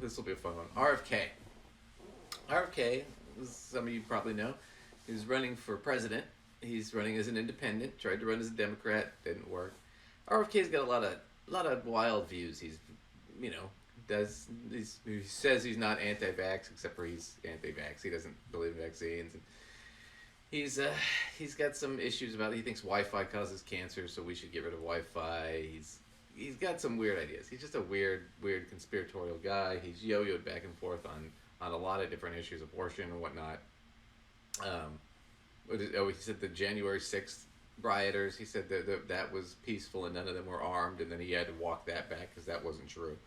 this will be a fun one. RFK. RFK, as some of you probably know, is running for president. He's running as an independent. Tried to run as a Democrat, didn't work. RFK's got a lot of wild views. He's, you know, he says he's not anti-vax, except for he's anti-vax. He doesn't believe in vaccines. And he's got some issues about it. He thinks Wi-Fi causes cancer, so we should get rid of Wi-Fi. He's got some weird ideas. He's just a weird conspiratorial guy. He's yo-yoed back and forth on a lot of different issues, abortion and whatnot. He said the January 6th rioters, he said that was peaceful and none of them were armed, and then he had to walk that back because that wasn't true.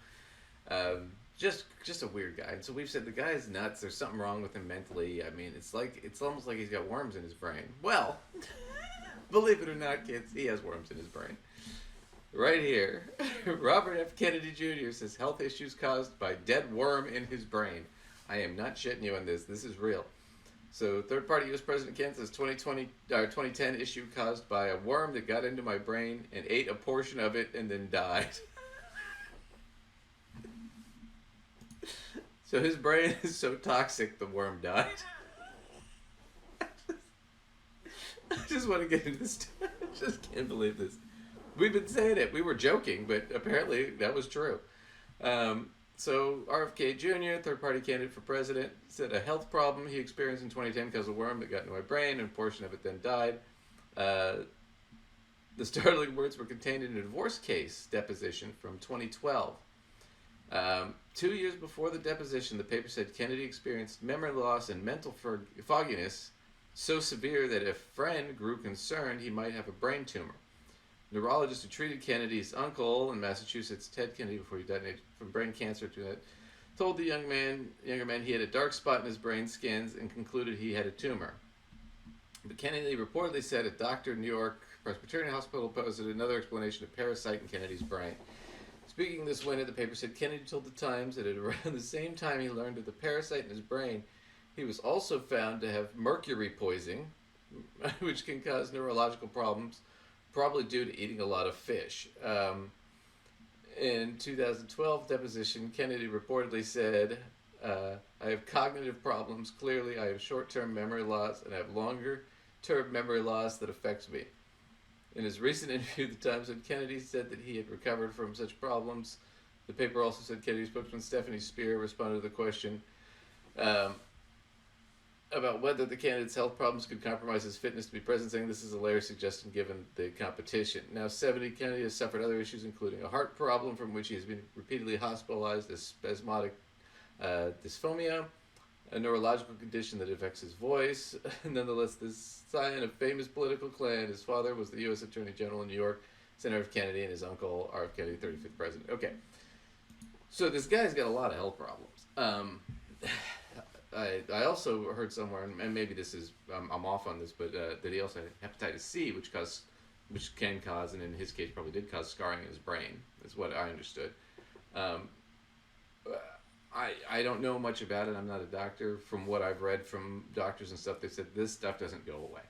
Just a weird guy. And so we've said the guy is nuts. There's something wrong with him mentally. I mean, it's almost like he's got worms in his brain. Well, believe it or not, kids, he has worms in his brain. Right here, Robert F. Kennedy Jr. says health issues caused by dead worm in his brain. I am not shitting you on this. This is real. So, third-party U.S. President Kent says 2010 issue caused by a worm that got into my brain and ate a portion of it and then died. So his brain is so toxic, the worm died. I just want to get into this. I just can't believe this. We've been saying it. We were joking, but apparently that was true. So RFK Jr., third-party candidate for president, said a health problem he experienced in 2010 because of a worm that got into my brain and a portion of it then died. The startling words were contained in a divorce case deposition from 2012. 2 years before the deposition, the paper said Kennedy experienced memory loss and mental fogginess so severe that a friend grew concerned he might have a brain tumor. Neurologist who treated Kennedy's uncle in Massachusetts, Ted Kennedy, before he died from brain cancer, told the younger man he had a dark spot in his brain scans and concluded he had a tumor. But Kennedy reportedly said a doctor in New York Presbyterian Hospital posted another explanation of parasite in Kennedy's brain. Speaking this winter, the paper said Kennedy told the Times that at around the same time he learned of the parasite in his brain, he was also found to have mercury poisoning, which can cause neurological problems, probably due to eating a lot of fish. In 2012 deposition, Kennedy reportedly said, I have cognitive problems. Clearly, I have short-term memory loss and I have longer-term memory loss that affects me. In his recent interview, the Times said Kennedy said that he had recovered from such problems. The paper also said Kennedy spokesman Stephanie Spear responded to the question about whether the candidate's health problems could compromise his fitness to be president, saying this is a hilarious suggestion given the competition. Now 70, Kennedy has suffered other issues, including a heart problem from which he has been repeatedly hospitalized, as spasmodic dysphonia, a neurological condition that affects his voice. Nonetheless, this scion of famous political clan, his father was the U.S. Attorney General in New York, Senator Kennedy, and his uncle, R.F. Kennedy, 35th president. Okay, so this guy's got a lot of health problems. I also heard somewhere, and maybe this is I'm off on this, but that he also had hepatitis C, which can cause, and in his case probably did cause scarring in his brain. Is what I understood. I don't know much about it. I'm not a doctor. From what I've read from doctors and stuff, they said this stuff doesn't go away.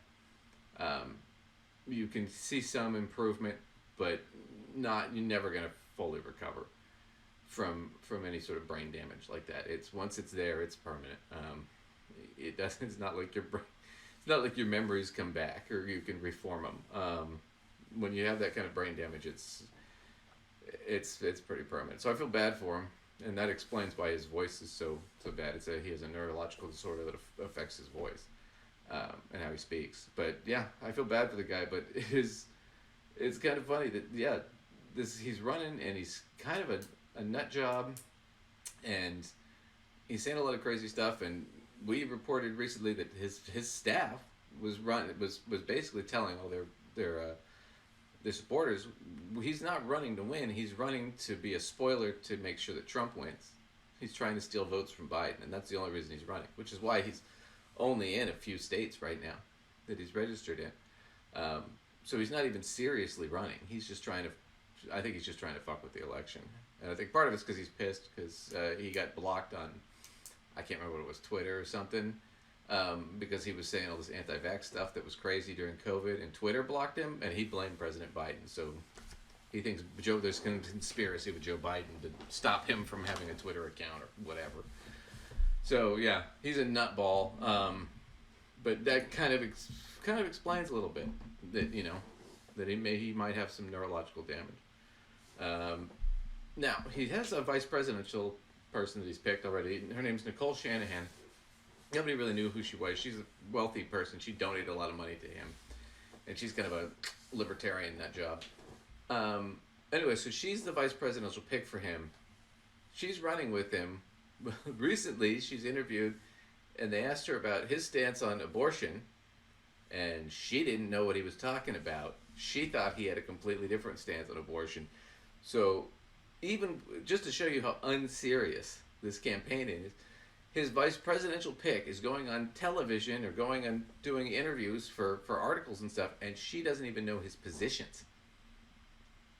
You can see some improvement, but you're never going to fully recover from any sort of brain damage like that. Once it's there, it's permanent. It doesn't. It's not like it's not like your memories come back or you can reform them. When you have that kind of brain damage, it's pretty permanent. So I feel bad for him. And that explains why his voice is so bad. He has a neurological disorder that affects his voice and how he speaks. But yeah, I feel bad for the guy. But it's kind of funny that he's running and he's kind of a nut job, and he's saying a lot of crazy stuff. And we reported recently that his staff was basically telling all their supporters, he's not running to win. He's running to be a spoiler to make sure that Trump wins. He's trying to steal votes from Biden, and that's the only reason he's running, which is why he's only in a few states right now that he's registered in. So he's not even seriously running. I think he's just trying to fuck with the election. And I think part of it's because he's pissed because he got blocked on, I can't remember what it was, Twitter or something, because he was saying all this anti-vax stuff that was crazy during COVID, and Twitter blocked him, and he blamed President Biden. So He thinks there's a conspiracy with Joe Biden to stop him from having a Twitter account or whatever. So yeah, he's a nutball. But that kind of explains a little bit that that he might have some neurological damage. Now he has a vice presidential person that he's picked already. Her name's Nicole Shanahan. Nobody really knew who she was. She's a wealthy person. She donated a lot of money to him, and she's kind of a libertarian in that job. Anyway, so she's the vice presidential pick for him. She's running with him. Recently, she's interviewed, and they asked her about his stance on abortion, and she didn't know what he was talking about. She thought he had a completely different stance on abortion. So, even just to show you how unserious this campaign is, his vice presidential pick is going on television or going on doing interviews for articles and stuff, and she doesn't even know his positions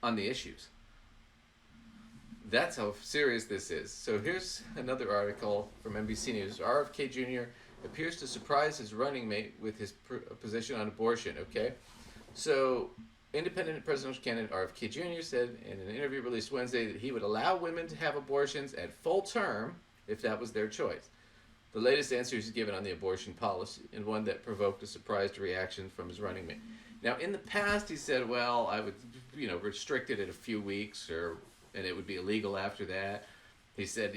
on the issues. That's how serious this is. So here's another article from NBC News. RFK Jr. appears to surprise his running mate with his position on abortion. Okay, so independent presidential candidate RFK Jr. said in an interview released Wednesday that he would allow women to have abortions at full term if that was their choice. The latest answer he's given on the abortion policy, and one that provoked a surprised reaction from his running mate. Now, in the past, he said, well, I would, restrict it at a few weeks, and it would be illegal after that. He said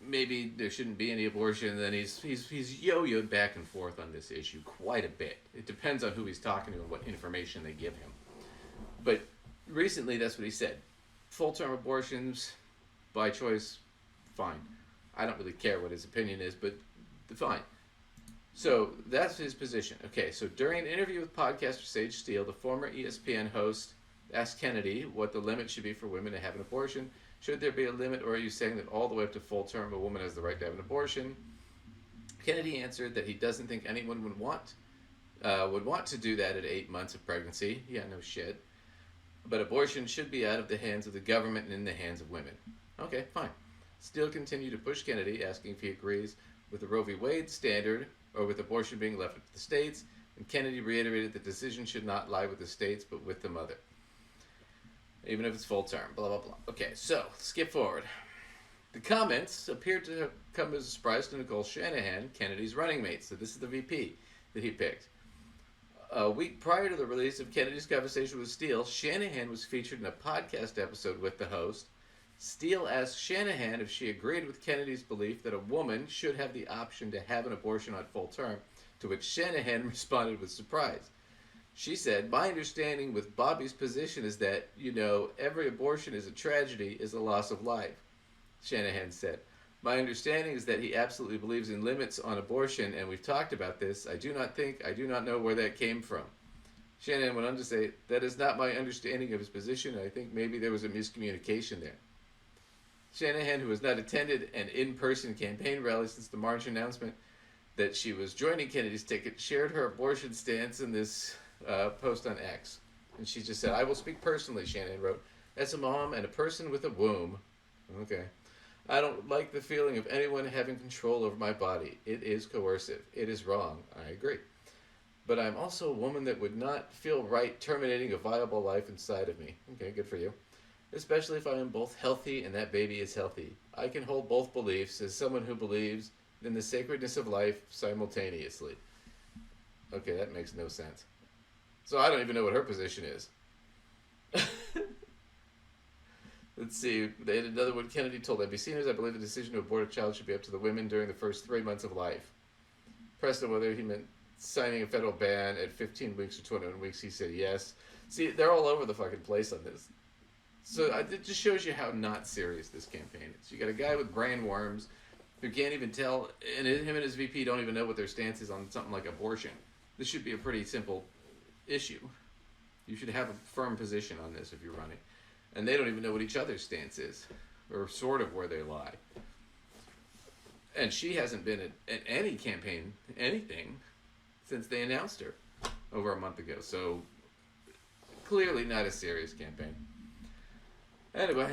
maybe there shouldn't be any abortion, and then he's yo-yoed back and forth on this issue quite a bit. It depends on who he's talking to and what information they give him. But recently, that's what he said. Full-term abortions, by choice, fine. I don't really care what his opinion is, but fine. So that's his position. Okay, so during an interview with podcaster Sage Steele, the former ESPN host asked Kennedy what the limit should be for women to have an abortion. Should there be a limit, or are you saying that all the way up to full term a woman has the right to have an abortion? Kennedy answered that he doesn't think anyone would want to do that at 8 months of pregnancy. Yeah, no shit. But abortion should be out of the hands of the government and in the hands of women. Okay, fine. Steele continued to push Kennedy, asking if he agrees with the Roe v. Wade standard or with abortion being left up to the states, and Kennedy reiterated the decision should not lie with the states but with the mother, even if it's full term, blah, blah, blah. Okay, so, skip forward. The comments appeared to have come as a surprise to Nicole Shanahan, Kennedy's running mate. So this is the VP that he picked. A week prior to the release of Kennedy's conversation with Steele, Shanahan was featured in a podcast episode with the host. Steele asked Shanahan if she agreed with Kennedy's belief that a woman should have the option to have an abortion on full term, to which Shanahan responded with surprise. She said, my understanding with Bobby's position is that, every abortion is a tragedy, is a loss of life. Shanahan said, my understanding is that he absolutely believes in limits on abortion, and we've talked about this. I do not know where that came from. Shanahan went on to say, that is not my understanding of his position. I think maybe there was a miscommunication there. Shanahan, who has not attended an in-person campaign rally since the March announcement that she was joining Kennedy's ticket, shared her abortion stance in this post on X. And she just said, I will speak personally, Shanahan wrote, as a mom and a person with a womb. Okay. I don't like the feeling of anyone having control over my body. It is coercive. It is wrong. I agree. But I'm also a woman that would not feel right terminating a viable life inside of me. Okay, good for you. Especially if I am both healthy and that baby is healthy. I can hold both beliefs as someone who believes in the sacredness of life simultaneously. Okay, that makes no sense. So I don't even know what her position is. Let's see. They had another one. Kennedy told NBC News, I believe the decision to abort a child should be up to the women during the first 3 months of life. Pressed on whether he meant signing a federal ban at 15 weeks or 21 weeks, he said yes. See, they're all over the fucking place on this. So it just shows you how not serious this campaign is. You got a guy with brain worms who can't even tell, and him and his VP don't even know what their stance is on something like abortion. This should be a pretty simple issue. You should have a firm position on this if you're running. And they don't even know what each other's stance is, or sort of where they lie. And she hasn't been at any campaign, anything, since they announced her over a month ago. So clearly not a serious campaign. Anyway.